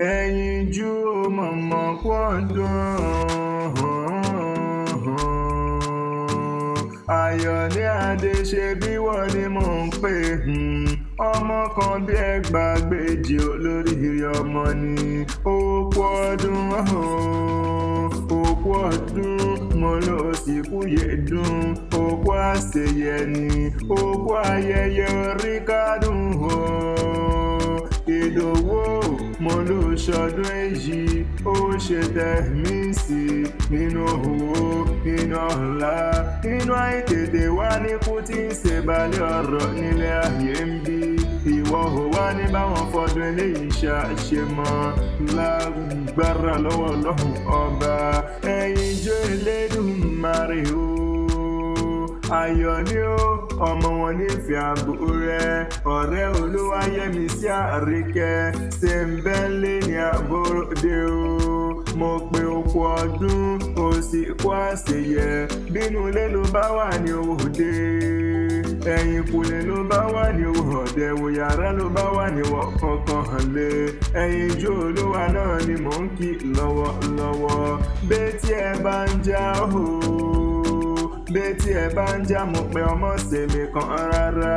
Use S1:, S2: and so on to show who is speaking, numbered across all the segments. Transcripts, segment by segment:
S1: ẹyinjú mọ̀mọ́ pọ́dún. Ayọ̀ní Adé ṣe bí wọ́n ni mò ń pè. Ọmọ kan bí ẹgbàágbèjì olóríire ọmọ ni. Òkú ọdún òkú ọdún mo lọ sí kúyèdún. Òkú àṣeyẹ ni òkú ayẹyẹ orí kádùn Ìdòwò mo ló ṣọdún èyí ó ṣe tẹ̀mí sí nínú owó nínú ọ̀la nínú àìtètè wá ní kú tí ń ṣèbálẹ̀ ọ̀rọ̀ nílé ayé ń bí ìwọ ò wá ní báwọn fọdún eléyìí ṣàṣemọ́ lágbára lọ́wọ́ Ọlọ́run ọba ẹ̀yinjú Elédùmarè o. Ayọ̀ ni ó ọmọ wọn nífẹ̀ẹ́ àbò rẹ̀ ọ̀rẹ́ Olúwayẹmísí Àríkẹ́ ṣe ń bẹ́ńlẹ̀ ní àbòròdé o. Mo pe òkú ọdún ó sì kú àṣeyẹ bínú ilé ló bá wà ní òde ẹ̀yìnkùlé ló bá wà ní ọ̀dẹ̀ wò yàrá ló bá wà ní kankan hàn lé ẹ̀yinjú Olúwa náà ni mò ń kí lọ́wọ́lọ́wọ́ bẹ́ẹ̀ tí ẹ bá ń já o. Bétí ẹ bá ń já mo pé ọmọ sèmi kan rárá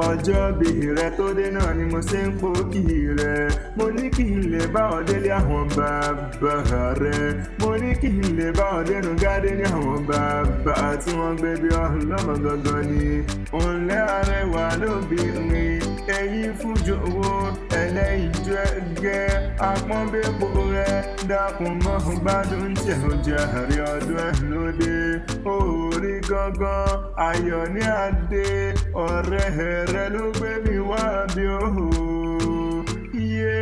S1: ọjọ́ bí rẹ tó dé náà ni mo ṣe ń pò kì í rẹ mo ní kí n lè bá ọ délé àwọn bàbá rẹ mo ní kí n lè bá ọ dénú gádé ní àwọn bàbá tí wọ́n gbé bí ọlọ́mọ gangan ni òǹlẹ́ arẹwà lóbìnrin ẹ̀yìn fújò owó ẹlẹ́yinjú ẹgẹ́ apọ́nbẹ́pọ̀ rẹ dákun mọ́ gbádùn tí ẹ̀ ń jẹ́ àrí ọdún ẹ̀ lóde orí gangan Ayọ̀ní Adé ọ̀rẹ́ rẹ ló gbé mi wá bí òhò iye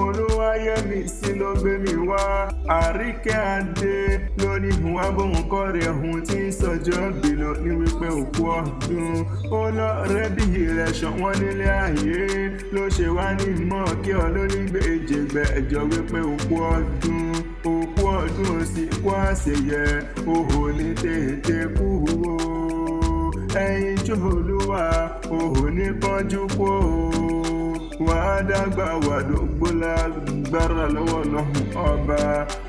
S1: Olúwayẹmísí ló gbé mi wá Àríkẹ́ Adé lóní ìhùn abóhùn kọ́rẹ́ ọ̀hún tí ń sọjọ́ bìlọ ní wípé òkú ọdún ó lọ́rẹ́ bí rẹ̀ ṣọ̀wọ́n nílé ayé ló ṣe wá ní mọ́ kí ọ lónígbé ìjẹ̀gbẹ̀jọ wípé òkú ọdún ó sì kú àṣeyẹ òhò ní tètè kú o ẹ̀yinjú Olúwa òhò ní kánjú kú o wà á dàgbà wà dógbó lágbára lọ́wọ́ Ọlọ́run ọba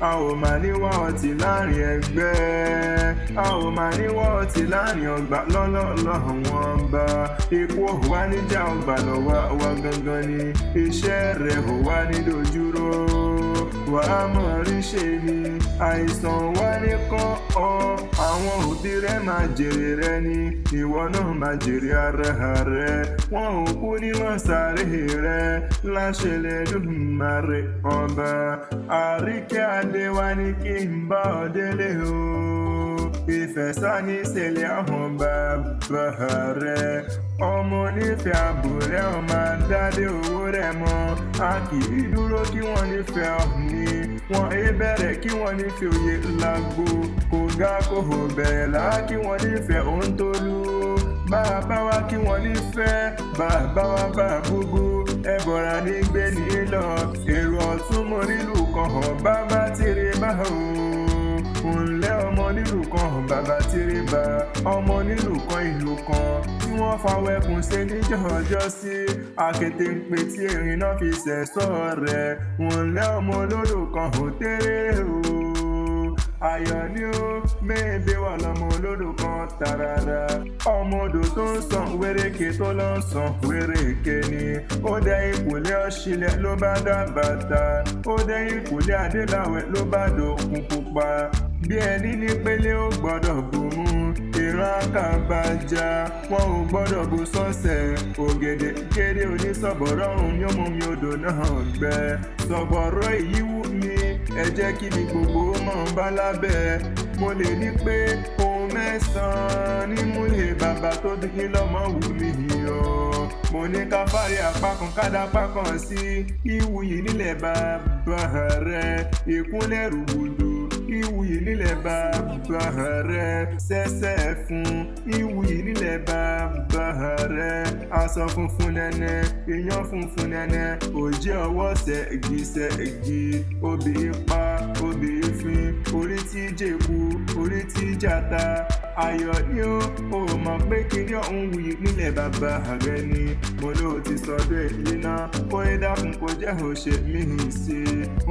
S1: a ò máa níwá ọtí láàrin ẹgbẹ́ a ò máa níwá ọtí láàrin ọgbà lọ́lọ́run ọba ikú ò wá níjà ọgbà lọ́wọ́ wa gangan ni iṣẹ́ rẹ̀ ò wá ní dojúró wà á mọ̀ rí ṣe ni àìsàn wá ní kán ọ àwọn òbí rẹ̀ máa jèrè rẹ ni ìwọ náà máa jèrè ara rẹ wọn ò kú ní wọn sáré rẹ láṣẹ Elédùmarè ọba Àríkẹ́ Adé wá ní kí n bá ọ délé o ìfẹ̀sánì ìṣẹ̀lẹ̀ àwọn bàbá rẹ̀ ọmọ onífẹ̀ẹ́ ààbò rẹ̀ ọmọ àdádé owó rẹ̀ mọ́ a kì í dúró kí wọ́n nífẹ̀ẹ́ ọ̀hún ni wọ́n é bẹ̀rẹ̀ kí wọ́n nífẹ̀ẹ́ òye lágbo kò ga kò hò bẹ̀rẹ̀ là kí wọ́n nífẹ̀ẹ́ òun tó lù bàbá wa kí wọ́n nífẹ̀ẹ́ bàbá wa bá gbogbo ẹ̀bọ̀ra ní gbé ní lọ èrò ọ̀tún mọ́ nílùú kan hàn bàbá tèrè bá òǹlẹ́ ọmọ nílùú kan hàn bàbá tèrè bá ọmọ nílùú kan ìlú kan tí wọ́n fawọ́ ẹkùn ṣe níjọ́jọ́ sí àkété ń pe tí erin náà fi ṣẹ̀ṣọ́ rẹ̀ òǹlẹ́ ọmọ olódò kan hàn tèrè o. Ayọ̀ ni ó mẹ́ẹ̀bẹ̀ wà lọ́mọ olódò kan tààràrà ọmọ odò tó ń sàn wéréke tó lọ ń sàn wéréke ni ó dẹ ìkùlé ọ̀ṣìlẹ̀ ló bá dá bàtà ó dẹ ìkùlé adéláwẹ̀ ló bá dòkun pupa bí ẹni ní pélé ó gbọ́dọ̀ bù mú ìran àkàbàjá wọn ò gbọ́dọ̀ bù sọ́sẹ̀ ògèdè kéde onísọ̀bọ̀rọ̀ ọ̀hún yóò mú mi odò náà gbẹ sọ̀bọ̀rọ̀ èyí wù mí ẹ jẹ́ kí ni gbogbo mọ̀ bá lábẹ́ mo lè ní pé ohun mẹ́sàn-án ní múlẹ̀ bàbá tó bí kí lọ́mọ wù mí yọ mo ní ká fárí apá kan kádà apá kan sí ìwúyì nílẹ̀ bàbá rẹ̀ ìkúnlẹ̀ rúgbùdù ìwúyì nílẹ̀ bàbá rẹ̀ ṣẹ̀ṣẹ̀ fún ìwúyì nílẹ̀ bàbá rẹ̀ aṣọ funfun nẹ́nẹ́ iyán funfun nẹ́nẹ́ òjì ọwọ́ ṣẹ́gi obì ipa obì ìfín orí tí jẹ̀kú orí tí jàta ayọ̀ ni ó mọ̀ pé kíní ọ̀hún wuyì nílẹ̀ bàbá rẹ ni mo ló ti sọdún èyí náà kó ẹ dákun kó jẹ́ òṣè mí sí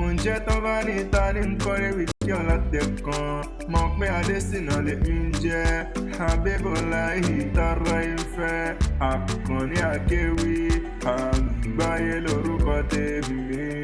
S1: i ǹjẹ́ tó bá ní ta ní nkọ́rẹ́ wí kí ọlọ́tẹ̀ kan mọ̀ pé Adésínà lèmi ń jẹ́ Abíbọ́lá ìtara ìfẹ́ Àkànní Akéwì Àgbáyé lórúkọ tèmi.